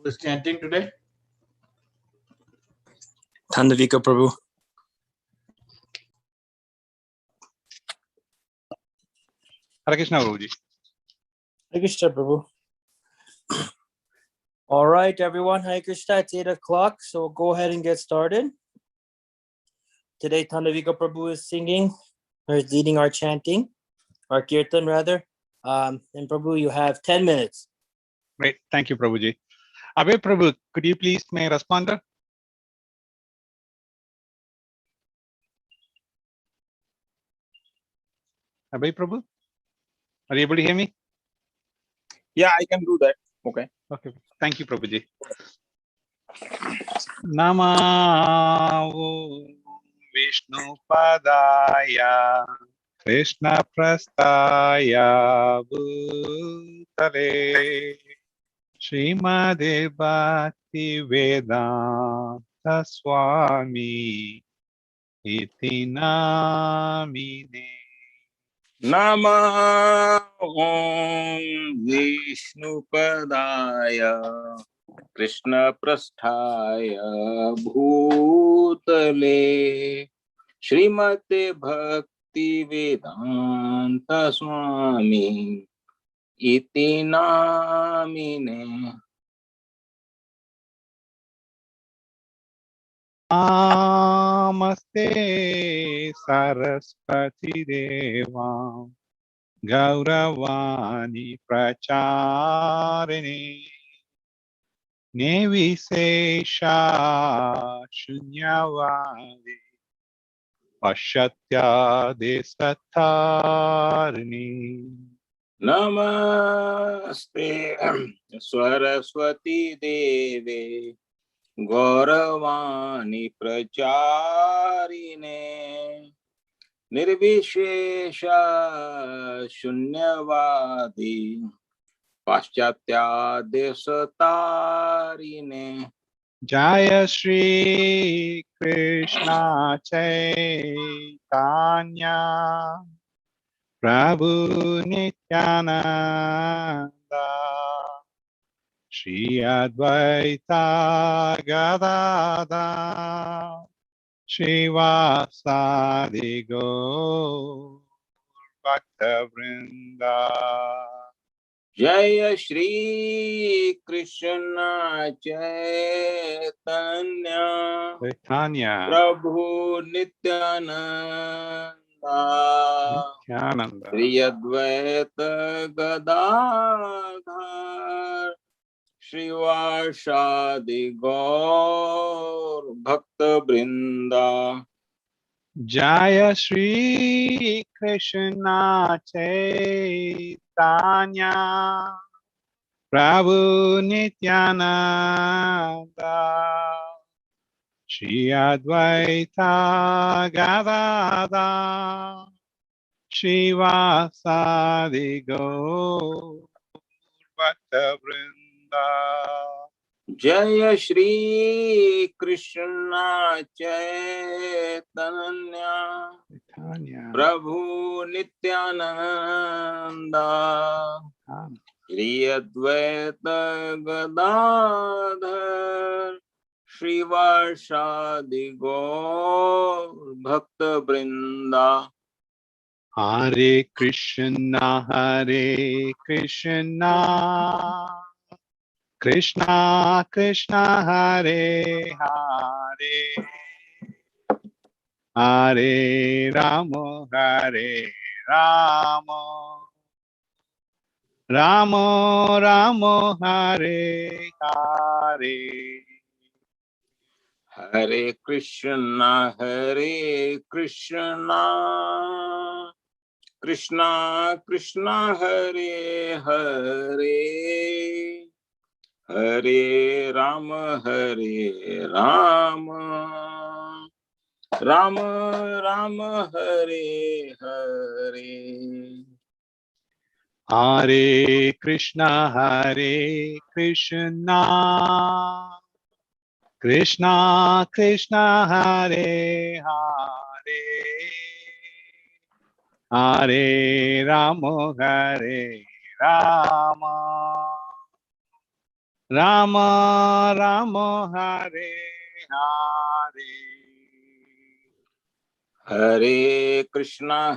Who is chanting today? Thandavika Prabhu. Hare Krishna, Prabhuji. Hare Krishna Prabhu. All right, everyone. Hare Krishna. It's 8 o'clock, so go ahead and get started. Today, Thandavika Prabhu is singing, or is leading our chanting, our kirtan rather. And Prabhu, you have 10 minutes. Great. Thank you, Prabhuji. Abhay Prabhu, could you please may responder? Abhay Prabhu, are you able to hear me? Yeah, I can do that. Okay. Okay. Thank you, Prabhuji. Namo Vishnu Padaya Krishna Prastaya Bhutale Srimade Bhakti Vedanta Swami Iti Namine. Nama Om Vishnu Padaya Krishna Prasthaya Bhutale Srimate Bhakti Vedanta Swami Iti Namine. Namaste Saraswati Deva Gauravani Pracharini Nevishesha Shunyavadi Pashatya Desatarni. Namaste Saraswati Deve Gauravani Pracharine Nirvishesha Shunyavadi Paschatya Desatarine. Jaya Shri Krishna Chaitanya Prabhu Nityananda Shri Advaita Gadada Shivasadi Gaur Bhakta Vrinda. Jaya Shri Krishna Chaitanya Chaitanya Prabhu Nityananda Nityananda Shri Advaita Gadadhar Shivasadi Gaur Bhakta Vrinda. Jaya Shri Krishna Chaitanya Prabhu Nityananda Shri Advaita Gadada Shivasadi Gaur Bhakta Vrinda. Jaya Shri Krishna Chaitanya Chaitanya Prabhu Nityananda Shri Advaita Gadadhar Srivasadi Gaur Bhakta Vrinda. Hare Krishna Krishna Krishna Hare Hare Hare Rama Rama Rama Hare Hare. Hare Krishna Krishna Krishna Hare Hare Hare Rama Rama Rama Hare Hare. Hare Krishna Krishna Krishna Hare Hare Hare Rama Rama Rama Hare Hare. Hare Krishna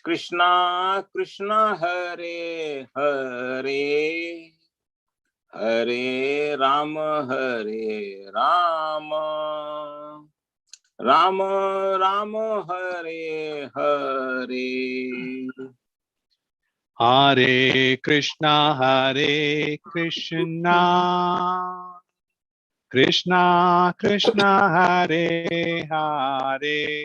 Krishna Krishna Hare Hare, Hare Rama Rama Rama Hare Hare. Hare Krishna Krishna Krishna Hare Hare,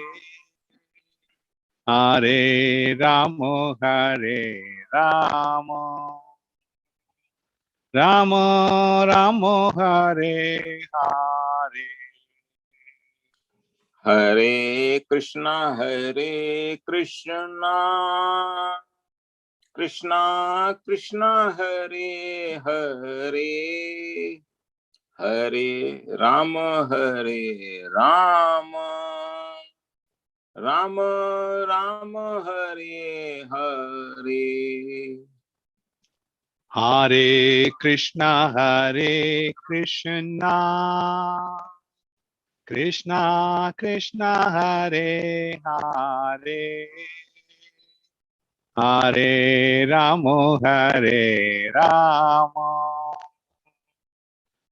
Hare Rama Rama Rama Hare Hare. Hare Krishna Krishna Krishna Hare Hare, Hare Rama Rama Rama Hare Hare. Hare Krishna Krishna Krishna Hare Hare, Hare Rama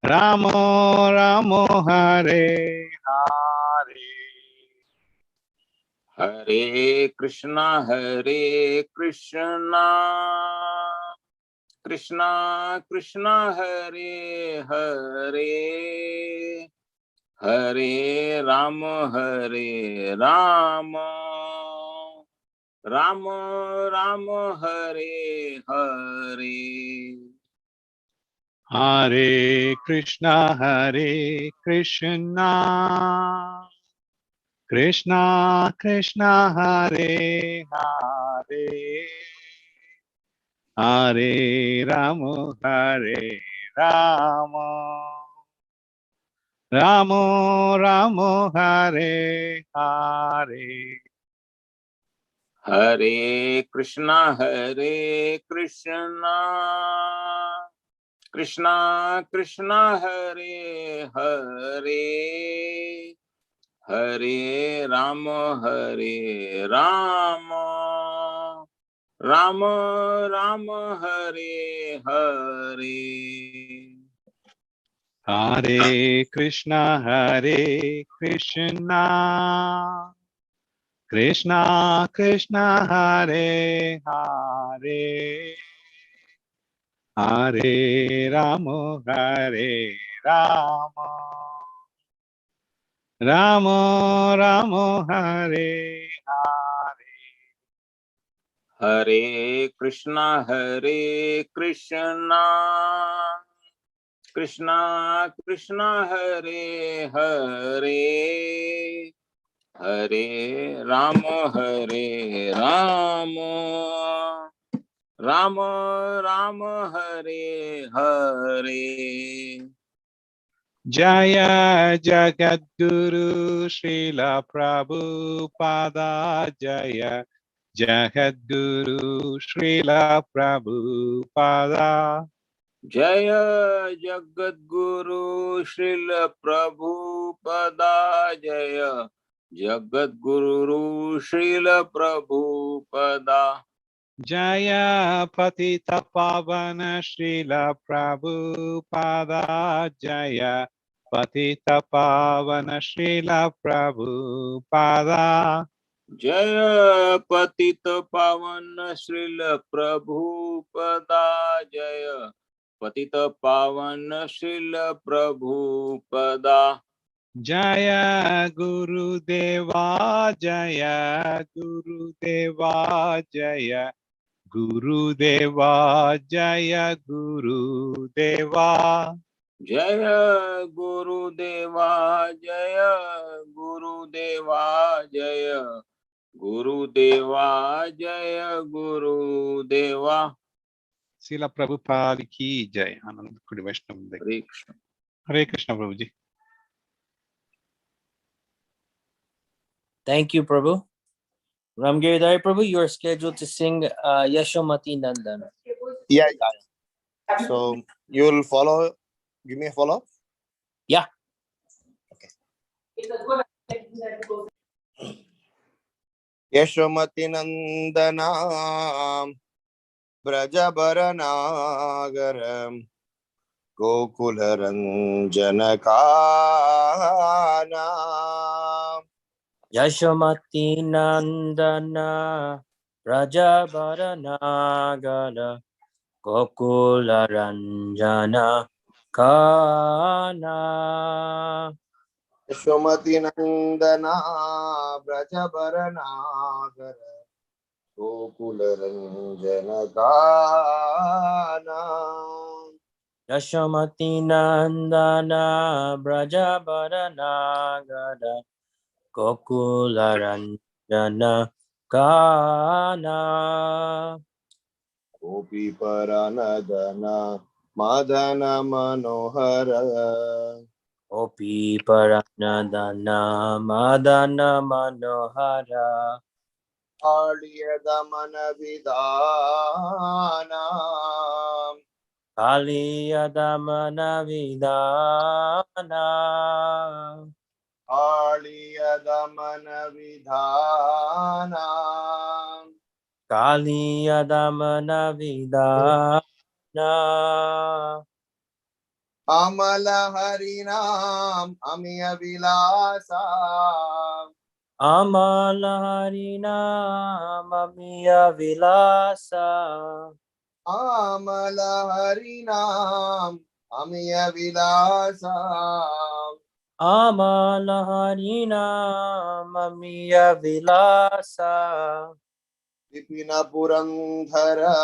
Rama Rama Hare Hare. Hare Krishna Krishna Krishna Hare Hare, Hare Rama Rama Rama Hare Hare. Hare Krishna Krishna Krishna Hare Hare, Hare Rama Rama Rama Hare Hare. Hare Krishna Krishna Krishna Hare Hare, Hare Rama Rama Rama Hare Hare. Hare Krishna Krishna Krishna Hare Hare, Hare Rama Rama Rama Hare Hare. Hare Krishna Krishna Krishna Hare Hare, Hare Rama Rama Rama Hare Hare. Jaya Jagadguru Srila Prabhupada Jaya Jagadguru Srila Prabhupada Jaya Jagadguru Srila Prabhupada Jaya Jagadguru Srila Prabhupada. Jaya Patita Pavana Srila Prabhupada Jaya Patita Pavana Srila Prabhupada Jaya Patita Pavana Srila Prabhupada Jaya Patita Pavana Srila Prabhupada. Jaya Guru Deva Jaya Guru Deva Jaya Guru Deva Jaya Guru Deva Jaya Guru Deva Jaya Guru Deva Jaya Guru Deva Jaya Guru Deva. Srila Prabhupada ki Jai. Anand Kudi Vaishnav Vrinda. Hare Krishna. Hare Krishna Prabhuji. Thank you, Prabhu. Ramgiridhari Prabhu, you are scheduled to sing Yashomati Nandan. Yeah, yeah. So you'll follow. Give me a follow. Yeah. Okay. Yashomati Nandana Brajabaranagaram Gokularanjanakana Yashomati Nandana Rajabaranagara Gokula Ranjana Kana. Yashomati Nandana Brajabaranagara Gokularanjanakana Yashomati Nandana Brajabaranagara Gokula Ranjana Kana. Gopi Paranadana Madana Manohara Gopi Paranadana Madana Manohara Aliyadamana Vidana Kaliyadamana Vidana Aliyadamana Vidana Kaliyadamana Vidana Amala Harinam Amiya Vilasa Amalharina Mamiya Vilasa Amala Harinam Amiya Vilasa Amalharina Mamiya Vilasa Vipina Purandhara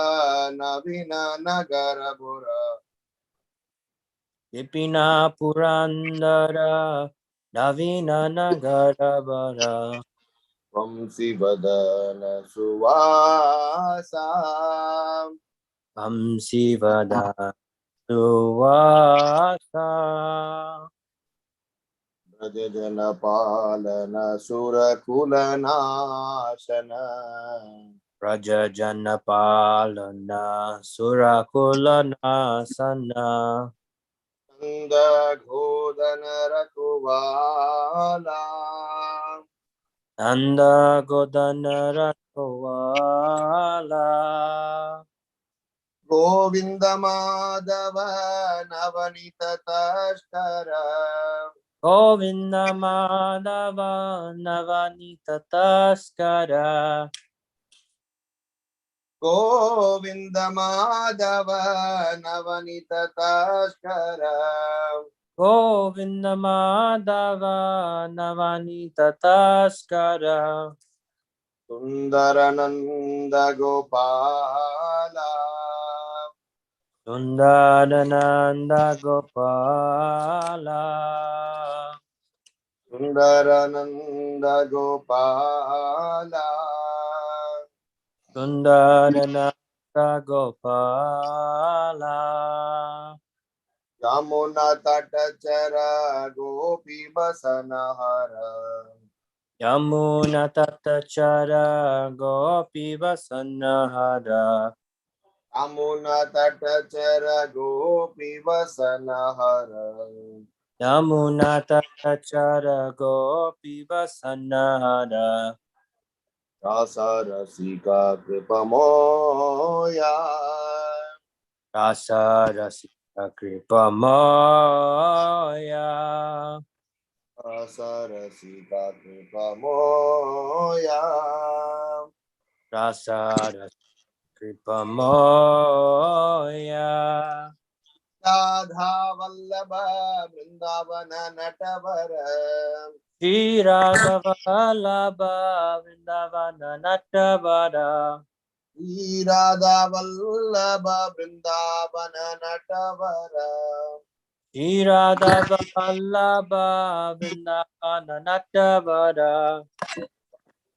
Navina Nagarapura Vipina Purandara Navina Nagarabara Vamsi Vadana Suvasa Vamsivada Suvasa Brajajana Palana Surakulanashana Raja Janapalana Surakulanasana Nanda Ghodana Rakuvala Nanda Godana Ratkovala Govinda Madhava Navanita Tashkara Govinda Madhava Navanita Taskara Govinda Madhava Navanita Tashkara Govinda Madhava Navanita Taskara Sundarananda Gopala Sundarananda Gopala Sundarananda Gopala Sundarananda Gopala Yamuna Tatachara Gopi Basanahara Yamuna Tatachara Gopi Vasanahara Yamuna Tatachara Gopi Vasanahara Yamuna Tatachara Gopi Vasanahara Rasa Rasika Kripamoya Rasa Rasika Kripamoya Rasa Rasika Kripamoya Rasa Rasika Kripamoya Radha Vallabha Vrindavana Natavara Shri Raghava Vallabha Vrindavana Natavara Radha Vallabha Vrindavana Natavara Shri Radha Vallabha Vrindavana Natavara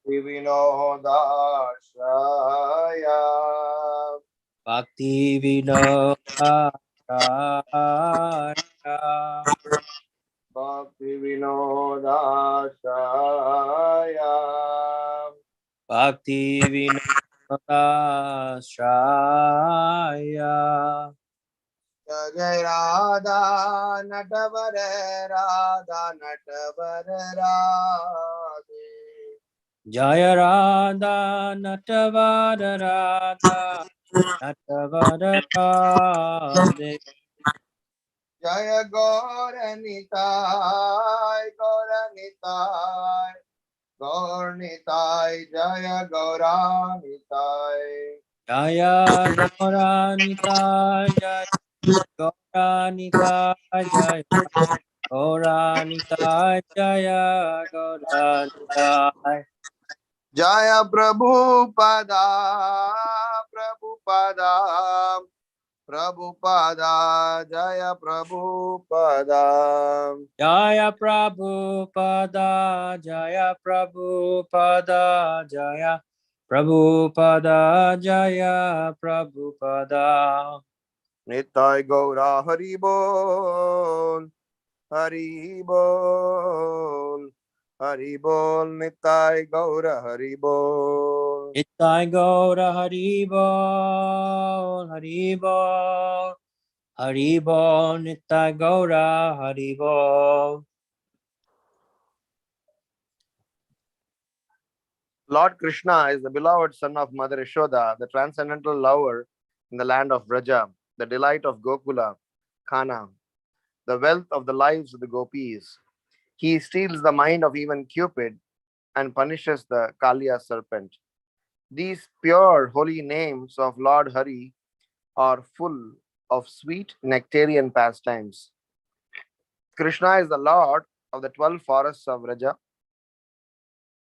Vinodashaya Bhakti Vinodaya Bhakti Vinodashaya Bhakti Vinodaya Shaya. Jai Radha Natavar Radha Natavar Radhe. Jaya Radha Natavada Radha Natavada Radhe. Jaya Gauranitai Gauranitai Gauranitai Jaya Gauranitai. Jaya Gauranita Jaya Gauranita Jaya Gauranita Jaya Gauranita. Jaya Prabhupada Prabhupada Prabhupada Jaya Prabhupada. Jaya Prabhupada Jaya Prabhupada Jaya Prabhupada Jaya Prabhupada. Nitai Gaura Haribol Haribol Haribol Nitai Gaura Haribol. Nitai Gaura Haribol Haribol Haribol Nitai Gaura Haribol. Lord Krishna is the beloved son of Mother Yashoda, the transcendental lover in the land of Vraja, the delight of Gokula, Kana, the wealth of the lives of the gopis. He steals the mind of even Cupid and punishes the Kaliya serpent. These pure holy names of Lord Hari are full of sweet nectarian pastimes. Krishna is the Lord of the 12 forests of Vraja.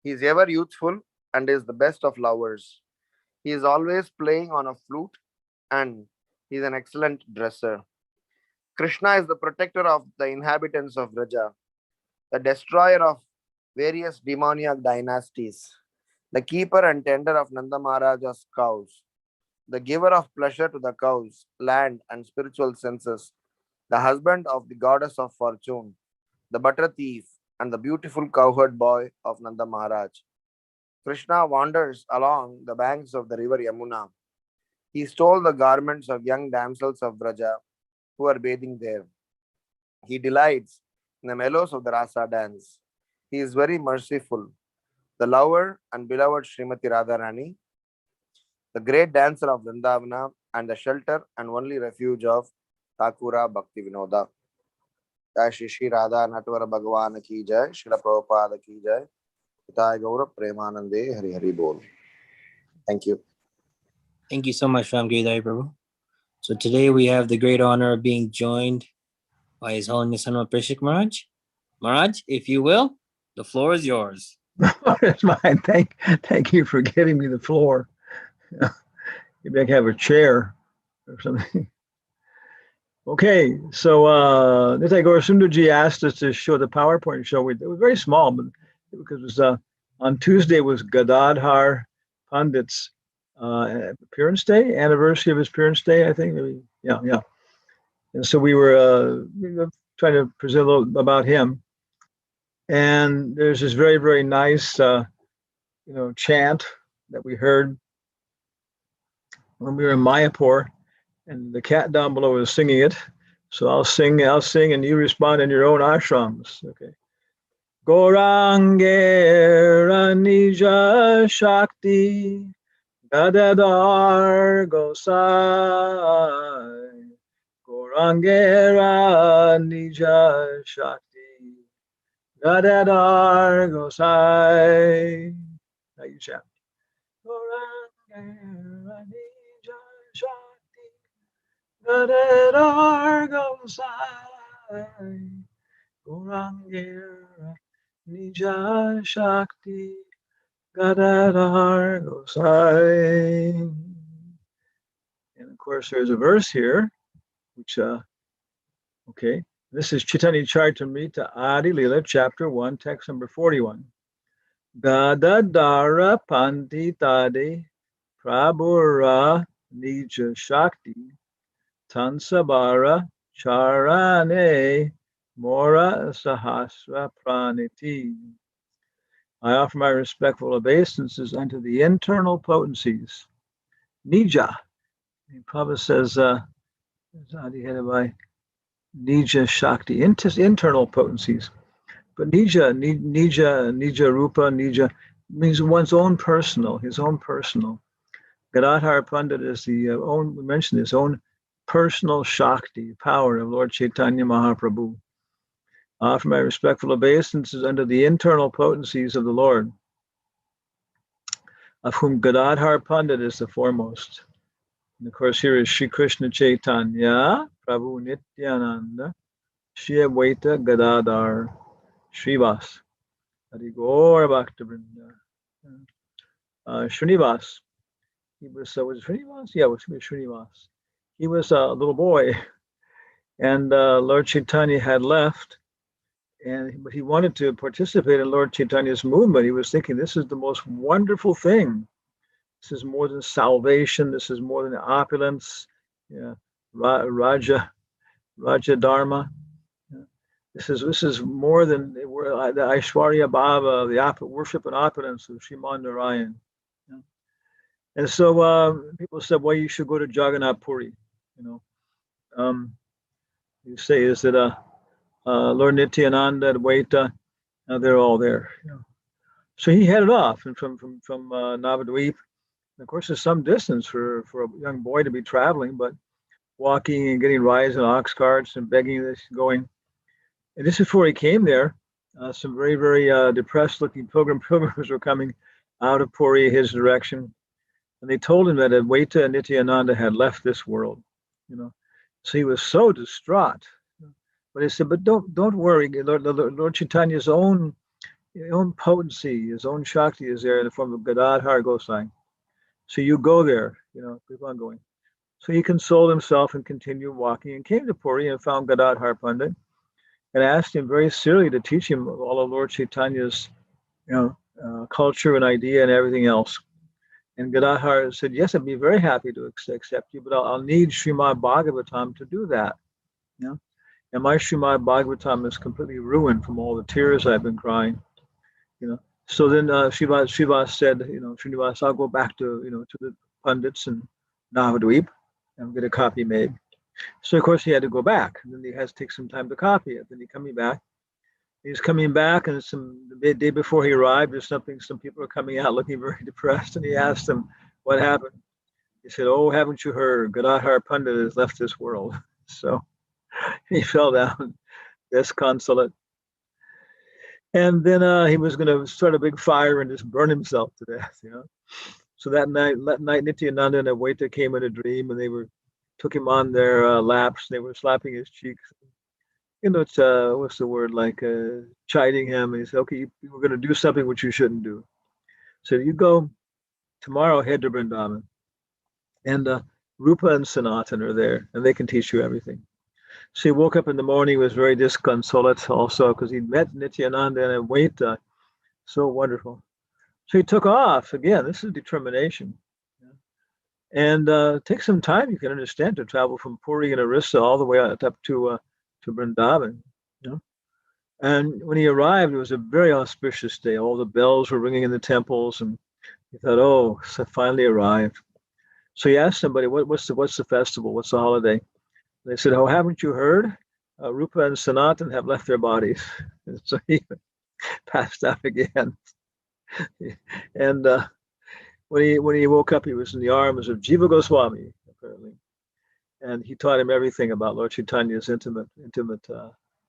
He is ever youthful and is the best of lovers. He is always playing on a flute and he is an excellent dresser. Krishna is the protector of the inhabitants of Vraja, the destroyer of various demoniac dynasties, the keeper and tender of Nanda Maharaja's cows, the giver of pleasure to the cows, land, and spiritual senses, the husband of the goddess of fortune, the butter thief, and the beautiful cowherd boy of Nanda Maharaj. Krishna wanders along the banks of the river Yamuna. He stole the garments of young damsels of Vraja who are bathing there. He delights in the mellows of the Rasa dance. He is very merciful, the lover and beloved Srimati Radharani, the great dancer of Vrindavana, and the shelter and only refuge of Thakura Bhakti Vinoda. Jai Shri Shri Radha Natwara Bhagavan ki jai, Srila Prabhupada ki jai, Pitai Gaura Premanande Hari Hari Bol. Thank you. Thank you so much, Ramgiri Prabhu. So today we have the great honor of being joined by His Holiness Hanuman Prishik Maharaj. Maharaj, if you will, the floor is yours. It's mine. Thank you for giving me the floor. Maybe I can have a chair or something. Okay, so Nitai Gaur Sundarji asked us to show the PowerPoint show. It was very small, but because it was on Tuesday was Gadadhar Pandit's appearance day, anniversary of his appearance day, I think. Maybe, yeah. And so we were trying to present a little about him. And there's this very, very nice, chant that we heard when we were in Mayapur, and the cat down below is singing it. So I'll sing, and you respond in your own ashrams. Okay. Gorangera Nija Shakti Gadadhar Gosai. Gorangera Nija Shakti Gadadhar Gosai. Now you chant. Gorangera Nija Shakti Gadadhar Gosai. Gorangera Nija Shakti Gadadhar Gosai. And of course, there's a verse here, which, okay, this is Chaitanya Charitamrita Adi Lila, chapter 1, text number 41. Gadadhara Panditade Prabhura Nija Shakti Tansabara Charane Mora Sahasra Praniti. I offer my respectful obeisances unto the internal potencies Nija. The Prabhupada says, Adi headed by Nija Shakti, internal potencies. But Nija Rupa, Nija means one's own personal, his own personal. Gadadhar Pandit is the own, we mentioned his own personal Shakti, power of Lord Chaitanya Mahaprabhu. Offer my respectful obeisances under the internal potencies of the Lord, of whom Gadadhar Pandit is the foremost. And of course, here is Sri Krishna Chaitanya, Prabhu Nityananda, Shri Advaita Gadadhar, Srivas, Hari Gaur Bhaktivinoda, Srinivas. He was Srinivas? Yeah, it was Srinivas. He was a little boy, and Lord Chaitanya had left, but he wanted to participate in Lord Chaitanya's movement. He was thinking, this is the most wonderful thing. This is more than salvation. This is more than opulence. Yeah, Raja Dharma. Yeah. This is more than the Aishwarya Bhava, the worship and opulence of Sriman Narayan. Yeah. And so people said, well, you should go to Jagannath Puri. You say, is it Lord Nityananda, Advaita? They're all there. So he headed off, and from Navadvip. Of course, there's some distance for a young boy to be traveling, but walking and getting rides in ox carts and begging this, going. And just before he came there, some very, very depressed-looking pilgrims were coming out of Puri, his direction, and they told him that Advaita and Nityananda had left this world. So he was so distraught. But he said, "But don't worry. Lord Chaitanya's own potency, his own Shakti is there in the form of Gadadhar Gosai. So you go there, keep on going." So he consoled himself and continued walking and came to Puri and found Gadadhar Pandit and asked him very seriously to teach him all of Lord Chaitanya's, culture and idea and everything else. And Gadadhar said, "Yes, I'd be very happy to accept you, but I'll need Srimad Bhagavatam to do that. And my Srimad Bhagavatam is completely ruined from all the tears I've been crying. So then Srivas said, Srinivas, I'll go back to the Pandits and Navadvip and get a copy made. So of course he had to go back. And then he has to take some time to copy it. Then he's coming back, and the day before he arrived, some people are coming out looking very depressed, and he asked them what happened. He said, "Oh, haven't you heard? Gadadhar Pandit has left this world." So he fell down disconsolate. And then he was going to start a big fire and just burn himself to death, So that night, Nityananda and Advaita came in a dream, and they took him on their laps. They were slapping his cheeks. It's what's the word, like chiding him. And he said, "Okay, we're going to do something which you shouldn't do. So you go tomorrow, head to Vrindavan, and Rupa and Sanatan are there, and they can teach you everything." So he woke up in the morning, was very disconsolate also because he'd met Nityananda and Advaita. So wonderful. So he took off. Again, this is determination. And take some time, you can understand, to travel from Puri and Orissa all the way up to Vrindavan. And when he arrived, it was a very auspicious day. All the bells were ringing in the temples, and he thought, "Oh, so I finally arrived." So he asked somebody, what's the festival? What's the holiday? They said, "Oh, haven't you heard? Rupa and Sanatan have left their bodies." And so he passed out again. And when he woke up, he was in the arms of Jiva Goswami, apparently. And he taught him everything about Lord Chaitanya's intimate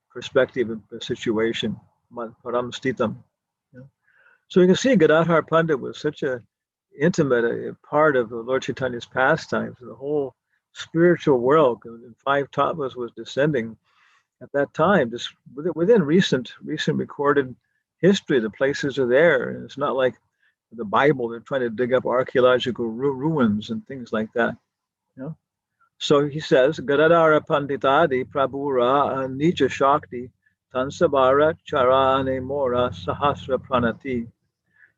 perspective and situation, Param Stitam. So you can see Gadadhar Pandit was such an intimate part of Lord Chaitanya's pastimes. The whole spiritual world, and 5 tattvas was descending at that time. Just within recent recorded history, the places are there. And it's not like the Bible, they're trying to dig up archaeological ruins and things like that. So he says, Gadadhara Panditadi Prabhura Nija Shakti Tansabara Charane Mora Sahasra Pranati.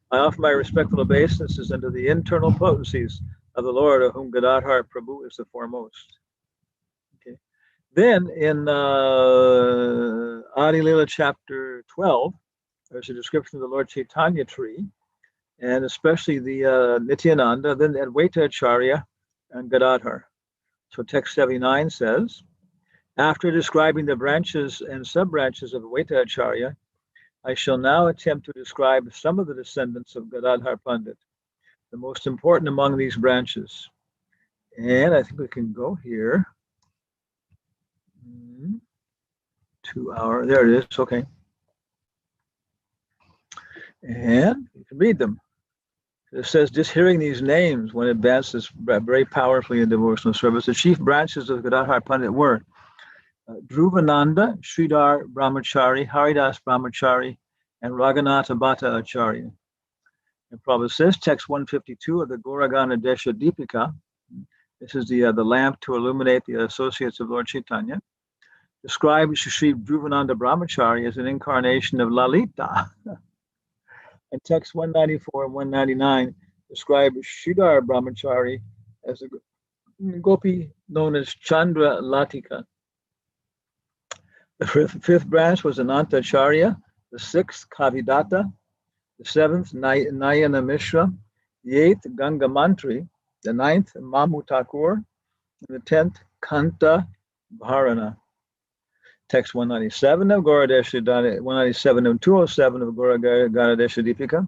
I offer my respectful obeisances unto the internal potencies of the Lord, of whom Gadadhar Prabhu is the foremost. Okay. Then in Adi Lila chapter 12, there's a description of the Lord Chaitanya tree. and especially the Nityananda, then Advaita Acharya and Gadadhar. So text 79 says, after describing the branches and sub-branches of Advaita Acharya, I shall now attempt to describe some of the descendants of Gadadhar Pandit, the most important among these branches. And I think we can go here. 2 hour, there it is, okay. And you can read them. It says, just hearing these names when advances very powerfully in devotional service, the chief branches of Gadadhar Pandit were Dhruvananda, Sridhar Brahmachari, Haridas Brahmachari, and Raghunatha Bhatta Acharya. And Prabhupada says, text 152 of the Gauragana Desha Deepika, this is the lamp to illuminate the associates of Lord Chaitanya, describes Sri Dhruvananda Brahmachari as an incarnation of Lalita. And text 194 and 199 describe Sridhar Brahmachari as a gopi known as Chandra Latika. The fifth branch was Ananta Acharya, the sixth Kavidatta, the seventh Nayana Mishra, the eighth Ganga Mantri, the ninth Mamu Thakur, and the 10th Kanta Bharana. Text 197 of Gauradesha 197 and 207 of Gauradesha Deepika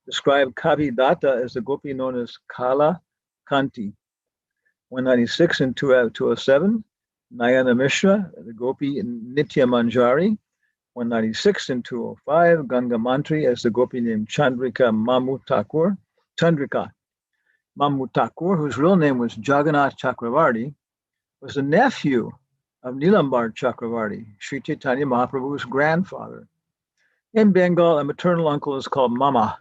describe Kavidatta as the gopi known as Kala Kanti. 196 and 207, Nayana Mishra, the gopi Nitya Manjari. 196 and 205, Ganga Mantri as the gopi named Chandrika Mamu Thakur. Chandrika Mamu Thakur, whose real name was Jagannath Chakravarti, was the nephew of Nilambar Chakravarti, Sri Chaitanya Mahaprabhu's grandfather. In Bengal, a maternal uncle is called Mama,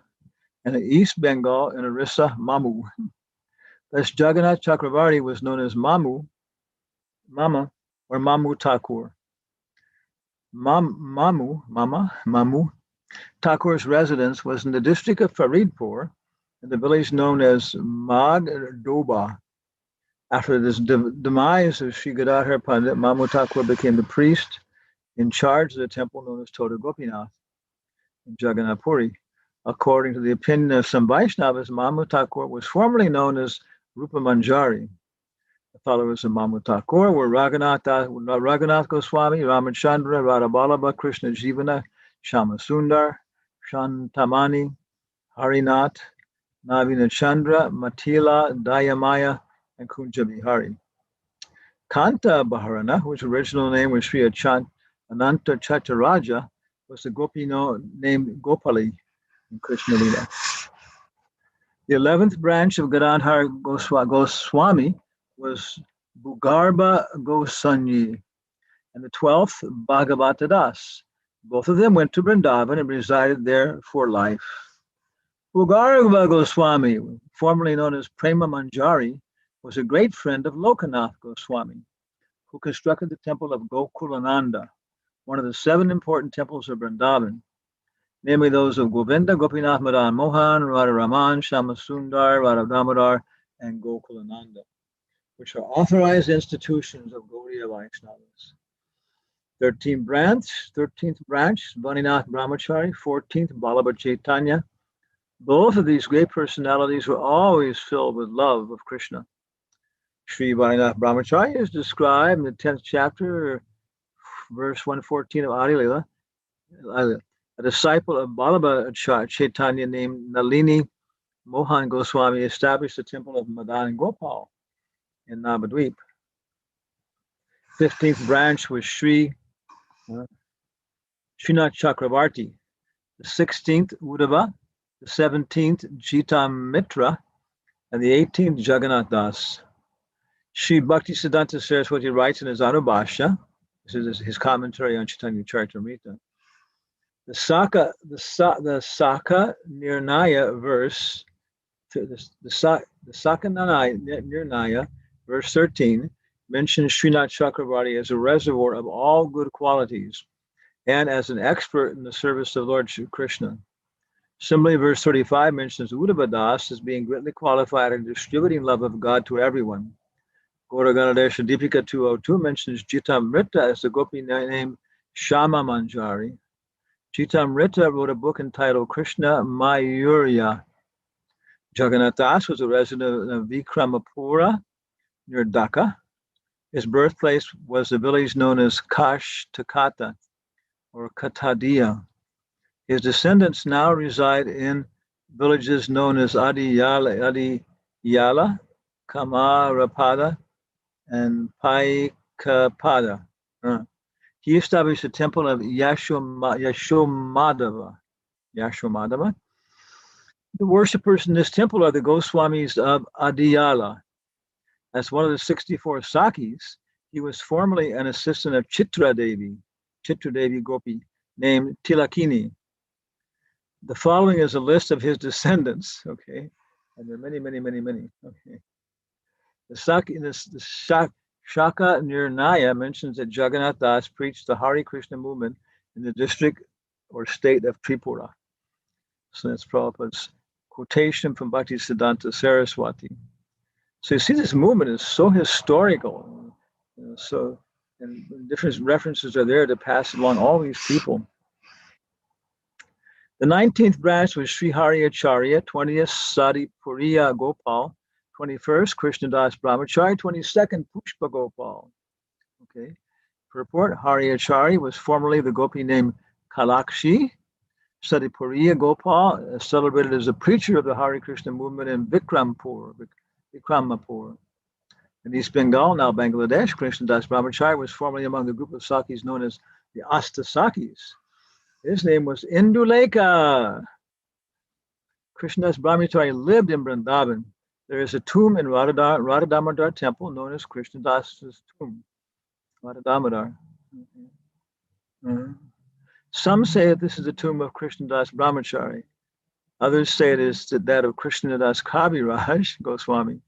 and in East Bengal, in Orissa, Mamu. Thus, Jagannath Chakravarti was known as Mama, or Mamu Thakur. Mamu Thakur's residence was in the district of Faridpur, in the village known as Magdoba. After this demise of Sri Gadadhar Pandit, Mamu Thakur became the priest in charge of the temple known as Tota Gopinath in Jagannath Puri. According to the opinion of some Vaishnavas, Mamu Thakur was formerly known as Rupa Manjari. The followers of Mamu Thakur were Raghunath Goswami, Ramachandra, Radhaballabha, Krishna Jivana, Shamasundar, Shantamani, Harinath, Navina Chandra, Matila, Dayamaya, and Kunja Bihari. Kanta Bharana, whose original name was Sri Ananta Chaitaraja, was the gopi named Gopali in Krishna Lila. The 11th branch of Gadadhar Goswami was Bhugarba Gosanyi, and the 12th Bhagavata Das. Both of them went to Vrindavan and resided there for life. Bhugarba Goswami, formerly known as Prema Manjari, was a great friend of Lokanath Goswami, who constructed the temple of Gokulananda, one of the 7 important temples of Vrindavan, namely those of Govinda, Gopinath Madan Mohan, Radharaman, Shamasundar, Radha Damodar, and Gokulananda, which are authorized institutions of Gaudiya Vaishnavas. 13th branch, Vaninath Brahmachari, 14th, Vallabha Chaitanya. Both of these great personalities were always filled with love of Krishna. Sri Vaninath Brahmachari is described in the 10th chapter, verse 114 of Adi Lila. A disciple of Vallabha Chaitanya named Nalini Mohan Goswami established the temple of Madan Gopal in Navadvip. 15th branch was Srinath Chakravarti, the 16th Uddhava, the 17th Jita Mitra, and the 18th Jagannath Das. Sri Bhaktisiddhanta Saraswati writes in his Anubhashya, this is his commentary on Chaitanya Charitamrita, the Saka Nirnaya verse, the Saka Nirnaya verse 13 mentions Srinath Chakravarti as a reservoir of all good qualities and as an expert in the service of Lord Krishna. Similarly, verse 35 mentions Uddhava Das as being greatly qualified in distributing love of God to everyone. Gauragana Deepika 202 mentions Jitamrita as the gopi named Shama Manjari. Jitamrita wrote a book entitled Krishna Mayurya, Jagannath Das was a resident of Vikramapura near Dhaka. His birthplace was the village known as Kashtakata or Katadia. His descendants now reside in villages known as Adiyala, Kamarapada, and Paikapada. He established the temple of Yashomadava. The worshippers in this temple are the Goswamis of Adiyala. As one of the 64 Sakis, he was formerly an assistant of Chitra Devi Gopi, named Tilakini. The following is a list of his descendants, okay? And there are many, okay? The Shaka Nirnaya mentions that Jagannath Das preached the Hare Krishna movement in the district or state of Tripura. So that's Prabhupada's quotation from Bhaktisiddhanta Saraswati. So you see, this movement is so historical. And different references are there to pass along all these people. The 19th branch was Sri Hari Acharya, 20th Sadi Puriya Gopal, 21st Krishnadas Brahmachari, 22nd Pushpa Gopal. Okay. Purport: Hari Acharya was formerly the gopi named Kalakshi. Sadi Puriya Gopal is celebrated as a preacher of the Hare Krishna movement in Vikramapur. In East Bengal, now Bangladesh, Krishnadas Brahmachari was formerly among the group of Sakis known as the Asta Sakis. His name was Indulekha. Krishnadas Brahmachari lived in Vrindavan. There is a tomb in Radha Damodar temple known as Krishnadas's tomb. Radha Damodar. Some say that this is the tomb of Krishnadas Brahmachari. Others say it is that of Krishnadas Kaviraj Goswami.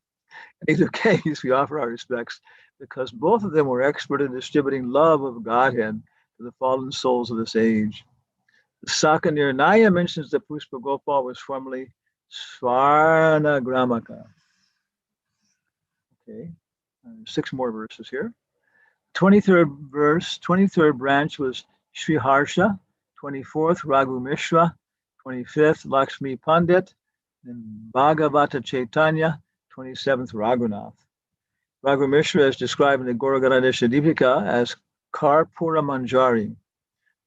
In either case, we offer our respects because both of them were expert in distributing love of Godhead to the fallen souls of this age. The Saka Nirnaya mentions that Pushpa Gopal was formerly Swarna Gramaka. Okay, 6 more verses here. 23rd branch was Sri Harsha, 24th Raghu Mishra, 25th Lakshmi Pandit, and Bhagavata Chaitanya, 27th Raghunath. Raghu Mishra is described in the Gauragadadesha Deepika as Karpura Manjari,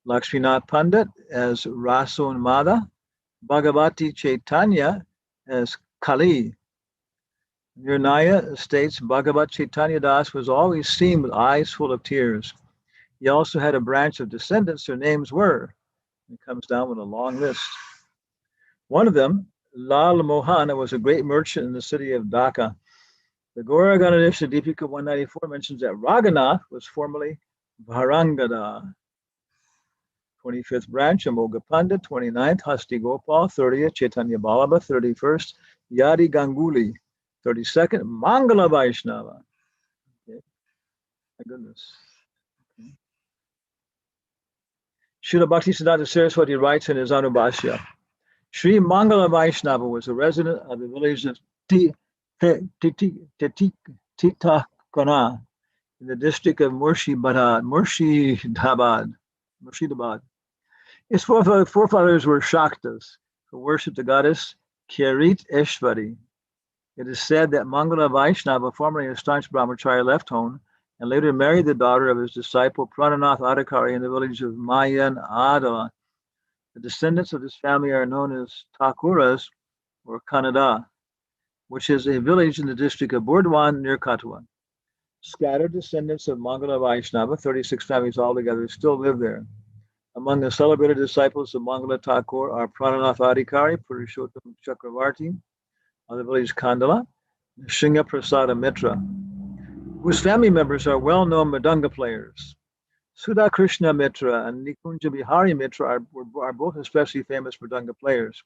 Lakshminath Pandit as Rasunmada, Bhagavati Chaitanya as Kali. Nirnaya states Bhagavat Chaitanya Das was always seen with eyes full of tears. He also had a branch of descendants. Their names were, it comes down with a long list. One of them, Lal Mohana, was a great merchant in the city of Dhaka. The Gauragadadesha Deepika 194 mentions that Raghunath was formerly Varangada. 25th branch, Amoga Pandit, 29th, Hasti Gopal, 30th, Chaitanya Balaba, 31st, Yadi Ganguli, 32nd, Mangala Vaishnava. Okay. My goodness. Okay. Srila Bhaktisiddhanta Saraswati writes in his Anubhashya, Sri Mangala Vaishnava was a resident of the village of Titakana in the district of Murshidabad. His forefathers were Shaktas, who worshipped the goddess Kirit Eshvari. It is said that Mangala Vaishnava, formerly a staunch brahmachari, left home and later married the daughter of his disciple Prananath Adhikari in the village of Mayan Adala. The descendants of this family are known as Thakuras or Kannada, which is a village in the district of Burdwan near Katwa. Scattered descendants of Mangala Vaishnava, 36 families altogether, still live there. Among the celebrated disciples of Mangala Thakur are Prananath Adhikari, Purushottam Chakravarti, of the village Kandala, Shinga Prasada Mitra, whose family members are well-known Madanga players. Sudha Krishna Mitra and Nikunja Bihari Mitra are both especially famous Madanga players.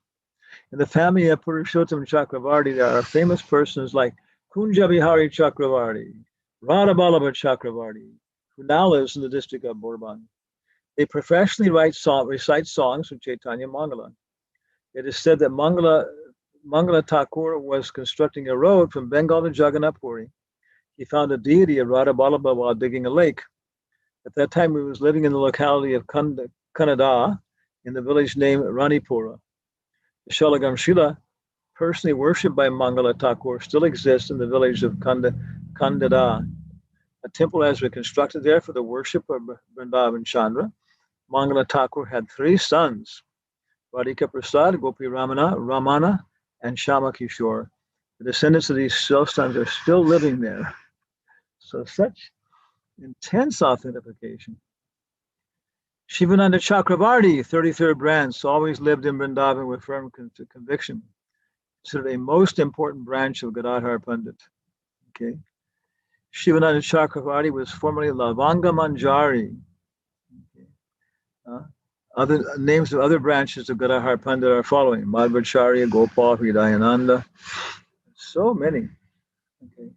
In the family of Purushottam Chakravarti, there are famous persons like Kunja Bihari Chakravarti, Radha Ballabha Chakravarti, who now lives in the district of Bourbon. They professionally recite songs from Chaitanya Mangala. It is said that Mangala Thakur was constructing a road from Bengal to Jagannath Puri. He found a deity of Radha Ballabha while digging a lake. At that time, he was living in the locality of Kannada in the village named Ranipura. The Shalagam Shila personally worshipped by Mangala Thakur, still exists in the village of Kandada. A temple has been constructed there for the worship of Vrindavan Chandra. Mangala Thakur had 3 sons, Radhika Prasad, Gopi Ramana, and Shama Kishore. The descendants of these sons are still living there. So such intense authentication. Shivananda Chakravarti, 33rd branch, always lived in Vrindavan with firm conviction. Considered a most important branch of Gadadhar Pandit. Okay. Shivananda Chakravarti was formerly Lavanga Manjari. Okay. Other names of other branches of Gadadhar Pandit are following: Madhvacharya, Gopal, Hridayananda. So many. Okay.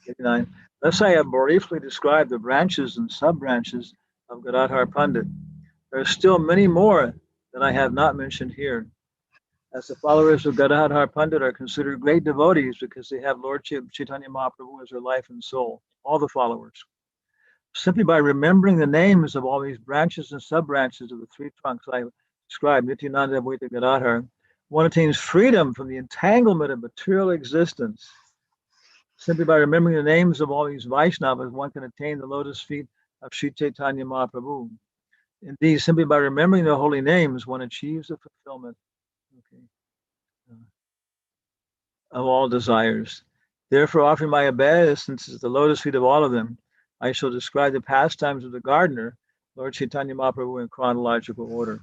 89. Thus I have briefly described the branches and sub-branches of Gadadhar Pandit. There are still many more that I have not mentioned here. As the followers of Gadadhar Pandit are considered great devotees because they have Lord Chaitanya Mahaprabhu as their life and soul, all the followers. Simply by remembering the names of all these branches and sub-branches of the 3 trunks I described, Nityananda, Advaita, Gadadhar, one attains freedom from the entanglement of material existence. Simply by remembering the names of all these Vaishnavas, one can attain the lotus feet of Sri Chaitanya Mahaprabhu. Indeed, simply by remembering the holy names, one achieves the fulfillment of all desires. Therefore, offering my obeisances at the lotus feet of all of them, I shall describe the pastimes of the gardener, Lord Chaitanya Mahaprabhu, in chronological order.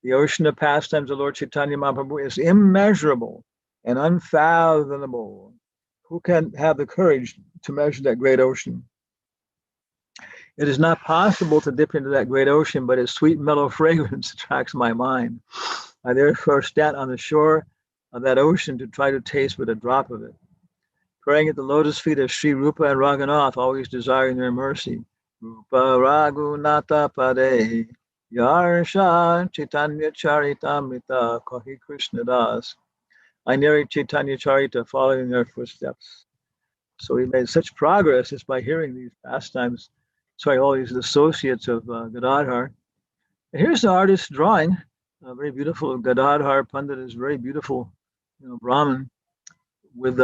The ocean of pastimes of Lord Chaitanya Mahaprabhu is immeasurable and unfathomable. Who can have the courage to measure that great ocean? It is not possible to dip into that great ocean, but its sweet, mellow fragrance attracts my mind. I therefore stand on the shore of that ocean to try to taste but a drop of it. Praying at the lotus feet of Sri Rupa and Raghunath, always desiring their mercy. Rupa Raghunatha Pade, Yarsha Chaitanya Charitamrita, Kahi Krishna Das. I narrate Chaitanya Charita, following their footsteps. So we made such progress just by hearing these pastimes. Sorry, all these associates of Gadadhar. And here's the artist's drawing, very beautiful. Gadadhar Pandit is very beautiful, Brahmin, with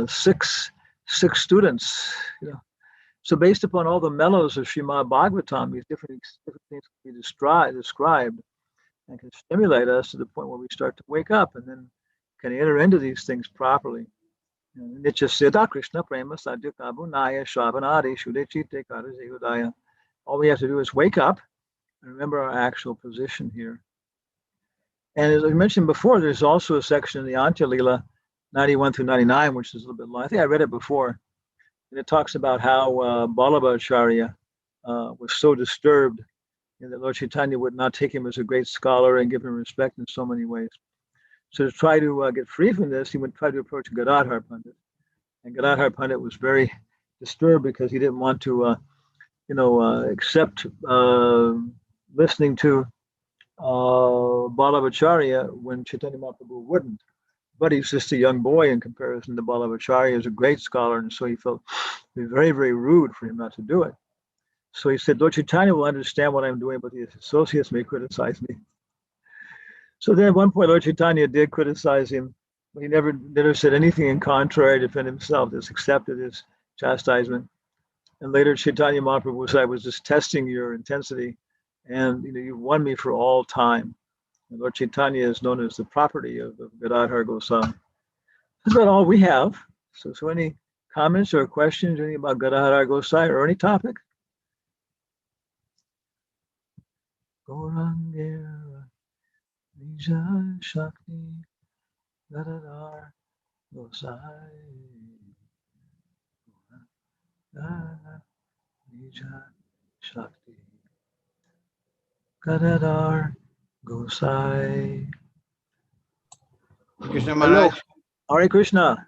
6 students. So based upon all the mellows of Srimad Bhagavatam, these different things can be described and can stimulate us to the point where we start to wake up and then can enter into these things properly. Nitya Siddha Krishna Prema Sadhya Kabunaya Shravanadi Shudechite Karazehudaya. All we have to do is wake up and remember our actual position here. And as I mentioned before, there's also a section in the Antya Lila 91 through 99, which is a little bit long. I think I read it before. And it talks about how Ballabhacharya was so disturbed that Lord Chaitanya would not take him as a great scholar and give him respect in so many ways. So to try to get free from this, he would try to approach Gadadhar Pandit. And Gadadhar Pandit was very disturbed because he didn't want to, accept listening to Ballabhacharya when Chaitanya Mahaprabhu wouldn't. But he's just a young boy in comparison to Ballabhacharya, is a great scholar, and so he felt it was very, very rude for him not to do it. So he said, Lord Chaitanya will understand what I'm doing, but his associates may criticize me. So then at one point, Lord Chaitanya did criticize him, but he never said anything in contrary to defend himself, just accepted his chastisement. And later Chaitanya Mahaprabhu said, I was just testing your intensity, and you've won me for all time. And Lord Chaitanya is known as the property of Gadadhar Goswami. That's about all we have. So any comments or questions, anything about Gadadhar Goswami or any topic? Gaurangera Nija Shakti Gadadhar Goswami Nija Shakti Gadadhar Gosai. Krishna Hello. Maharaj. Hare Krishna.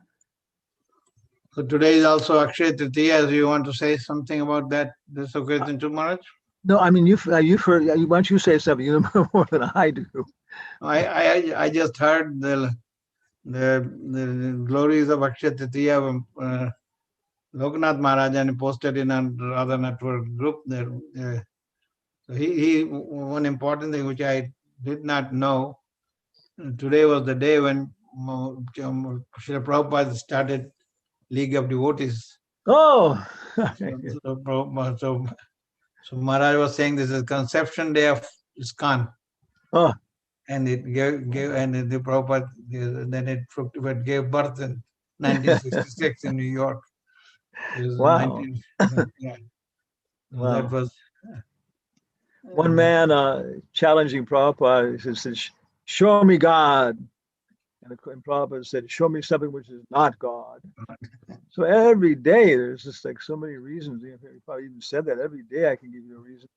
So today is also Akshaya Tritiya. Do you want to say something about that? This occasion too, Maharaj? No, I mean you've heard. Why don't you say something? You know more than I do. I just heard the glories of Akshaya Tritiya. Loknath Maharaj and posted in a Radha Network group there. So he one important thing which I did not know. Today was the day when Srila Prabhupada started League of Devotees. Oh, So Maharaj was saying this is conception day of ISKCON. oh, And it gave and the Prabhupada, then it gave birth in 1966 in New York. It was wow. 19, yeah. Wow. That was One man challenging Prabhupada, he said, show me God. And Prabhupada said, show me something which is not God. So every day there's just like so many reasons. You probably even said that every day I can give you a reason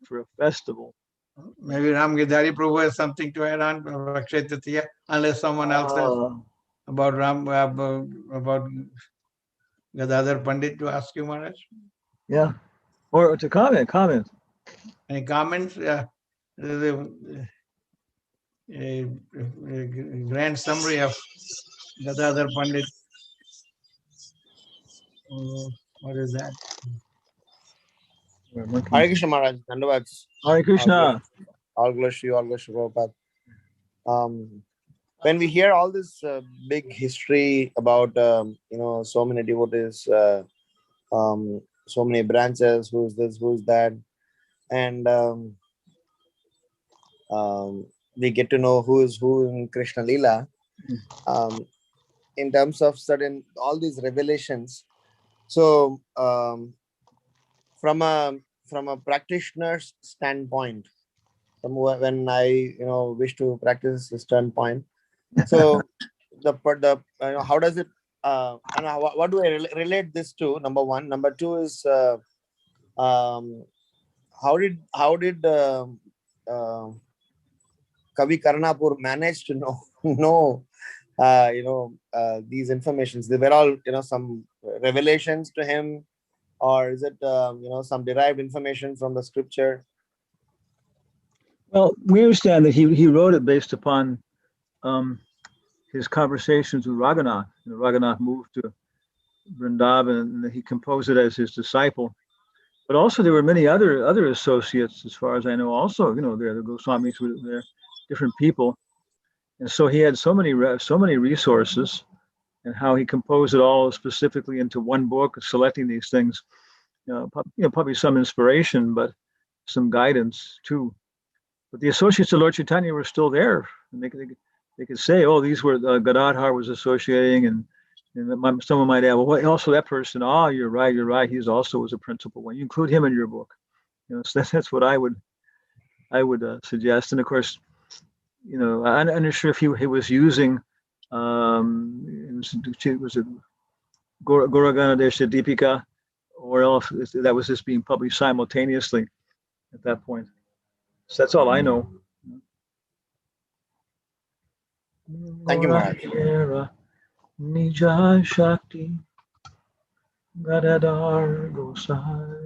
for a festival. maybe Ram Gidhari Prabhu has something to add on Akshay Tritiya, unless someone else has about about Gadadhar Pandit to ask you, Maharaj. Yeah, or to comment. Any comments? A grand summary of Gadadhar Pandit. What is that? Hare Krishna Maharaj, Dandavats. Hare Krishna. All glory to you, all glory to Prabhupada. When we hear all this big history about so many devotees, so many branches, who's this, who's that, and we get to know who is who in Krishna Lila. In terms of certain all these revelations, so from a practitioner's standpoint, from when I wish to practice this standpoint, so how does it what do I relate this to? Number one. Number two is how did Kavi Karnapur manage to know these informations? They were all some revelations to him, or is it some derived information from the scripture? Well, we understand that he wrote it based upon his conversations with Raghunath. Raghunath moved to Vrindavan, and he composed it as his disciple. But also there were many other associates, as far as I know. Also, the Goswamis were there, different people, and so he had so many resources. And how he composed it all specifically into one book, selecting these things, probably some inspiration, but some guidance too. But the associates of Lord Chaitanya were still there, and they could say, "Oh, these were Gadadhar was associating," and someone might add, "Well, also that person." Oh, you're right. He's also was a principal one. You include him in your book. So that's what I would suggest. And of course, I'm not sure if he was using. Was it Goragana Desha Deepika, or else that was just being published simultaneously at that point. So that's all I know. Thank you, Maharaj. Nija Shakti Gadadhar Gosai.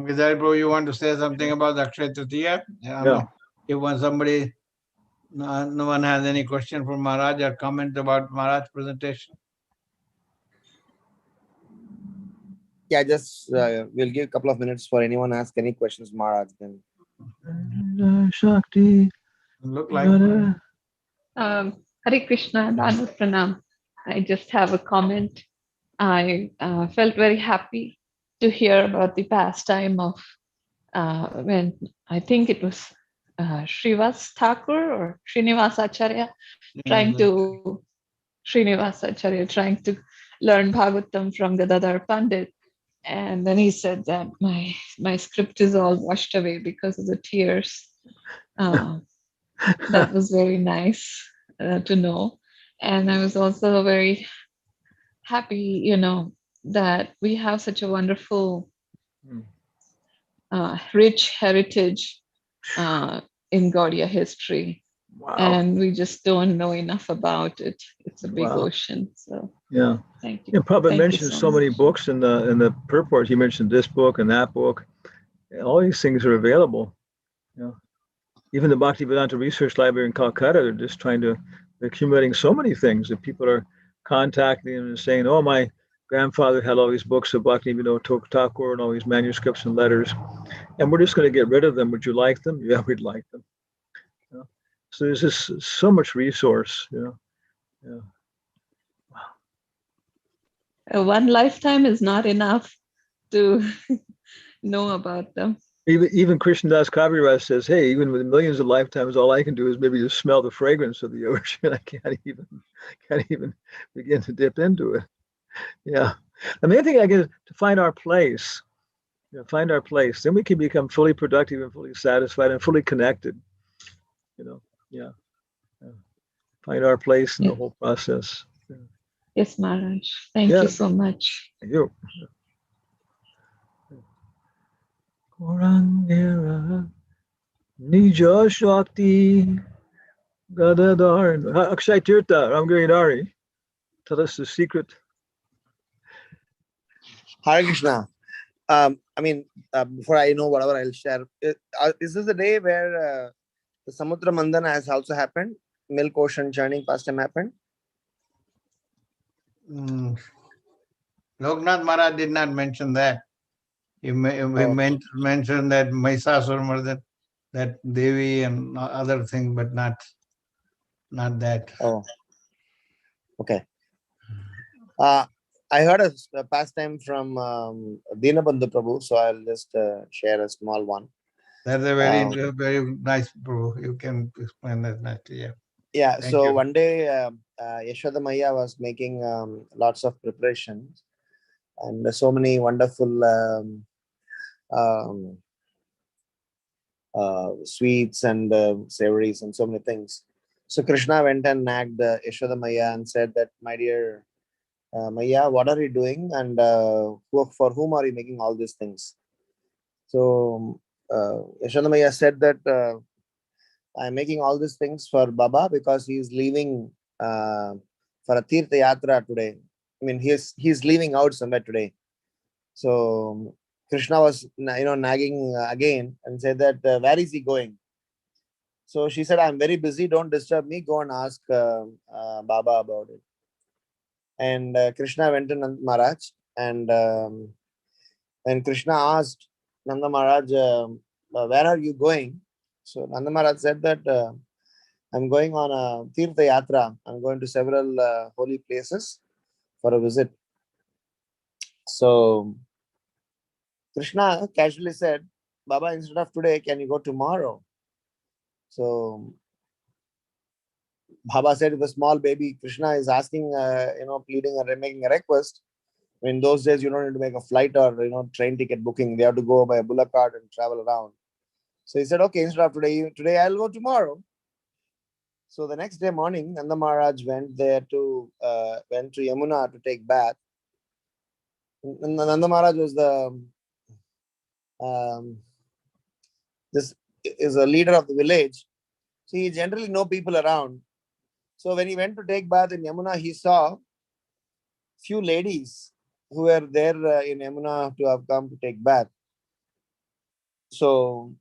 Gidhari Prabhu, you want to say something about the Akshay Tritiya? Yeah. If somebody, no one has any question for Maharaj or comment about Maharaj's presentation? Yeah, just we'll give a couple of minutes for anyone ask any questions, Maharaj. Then. Shakti. Look like. Hare Krishna, Danu Pranam. I just have a comment. I felt very happy to hear about the pastime of when I think it was Srivas Thakur or Srinivasacharya trying to learn Bhagavatam from Gadadhar Pandit. And then he said that my script is all washed away because of the tears. That was very nice to know. And I was also very happy, that we have such a wonderful, rich heritage in Gaudiya history. Wow. And we just don't know enough about it. It's a big ocean. So yeah. Thank you. Prabhupada mentioned so many books in the purport. He mentioned this book and that book. All these things are available. Even the Bhaktivedanta Research Library in Calcutta, they're accumulating so many things that people are contacting and saying, "Oh, my grandfather had all these books of Bhaktivedanta Thakur and all these manuscripts and letters, and we're just going to get rid of them. Would you like them?" Yeah, we'd like them. So there's just so much resource, you know. Yeah. One lifetime is not enough to know about them. Even Krishnadas Kaviraj says, "Hey, even with millions of lifetimes, all I can do is maybe just smell the fragrance of the ocean. I can't even begin to dip into it." Yeah. The main thing, I guess, to find our place. Find our place. Then we can become fully productive and fully satisfied and fully connected. Yeah. Yeah. Find our place in the Yes, whole process. Yeah. yes, Maharaj. Thank Yeah. you so much. You. Kurangera Nija Shakti Gadadhar Akshay Tirtha Ramgiridhari. Tell us the secret. Hare Krishna. I mean, before I know whatever I'll share, is this the day where the Samudra Mandana has also happened? Milk ocean churning pastime happened? Loknath Maharaj did not mention that. He mentioned that Mahisasura, that Devi and other things, but not that. Oh, okay. I heard a pastime from Dinabandhu Prabhu, so I'll just share a small one. That's a very nice, bro. You can explain that nicely. Yeah. Yeah. Thank So you. one day, Yashoda Maya was making lots of preparations and so many wonderful um, sweets and savories and so many things. So Krishna went and nagged Yashoda Maya and said that, my dear Maya, what are you doing? And for whom are you making all these things? So Yashoda Maya said that I'm making all these things for Baba because he's leaving for a Tirtha Yatra today. I mean, he's leaving out somewhere today. So Krishna was nagging again and said that where is he going? So she said, I'm very busy. Don't disturb me. Go and ask Baba about it. And Krishna went to Nand Maharaj, and when Krishna asked Nanda Maharaj, where are you going? So Nanda Maharaj said that I'm going on a Tirtha Yatra. I'm going to several holy places for a visit. So Krishna casually said, Baba, instead of today, can you go tomorrow? So Baba said, if a small baby, Krishna is asking, pleading or making a request. In those days, you don't need to make a flight or train ticket booking. They have to go by a bullock cart and travel around. So he said, okay, instead of today I'll go tomorrow. So the next day morning, Nanda Maharaj went to Yamuna to take bath. Nanda Maharaj was this is a leader of the village. So he generally know people around. So when he went to take bath in Yamuna, he saw few ladies who were there in Yamuna to have come to take bath. So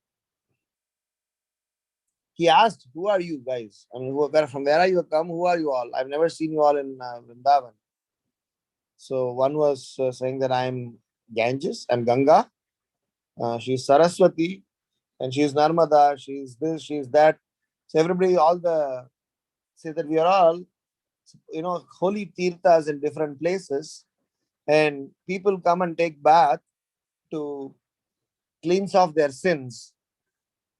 he asked, who are you guys? I mean, from where are you come? Who are you all? I've never seen you all in Vrindavan. So one was saying that I'm Ganges, I'm Ganga, she's Saraswati, and she's Narmada, she's this, she's that. So everybody, say that we are all, holy tirthas in different places, and people come and take bath to cleanse off their sins.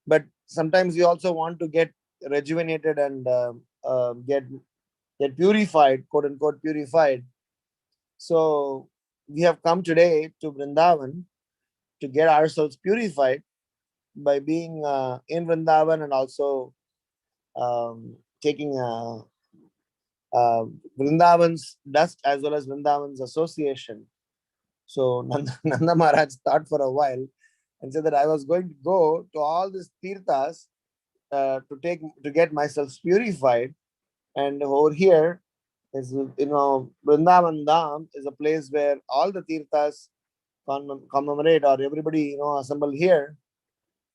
But sometimes we also want to get rejuvenated and get purified, quote unquote, purified. So we have come today to Vrindavan to get ourselves purified by being in Vrindavan and also taking Vrindavan's dust as well as Vrindavan's association. So Nanda Maharaj thought for a while and said that I was going to go to all these tirthas to get myself purified, and over here is Vrindavan Dham is a place where all the tirthas commemorate, or everybody assemble here.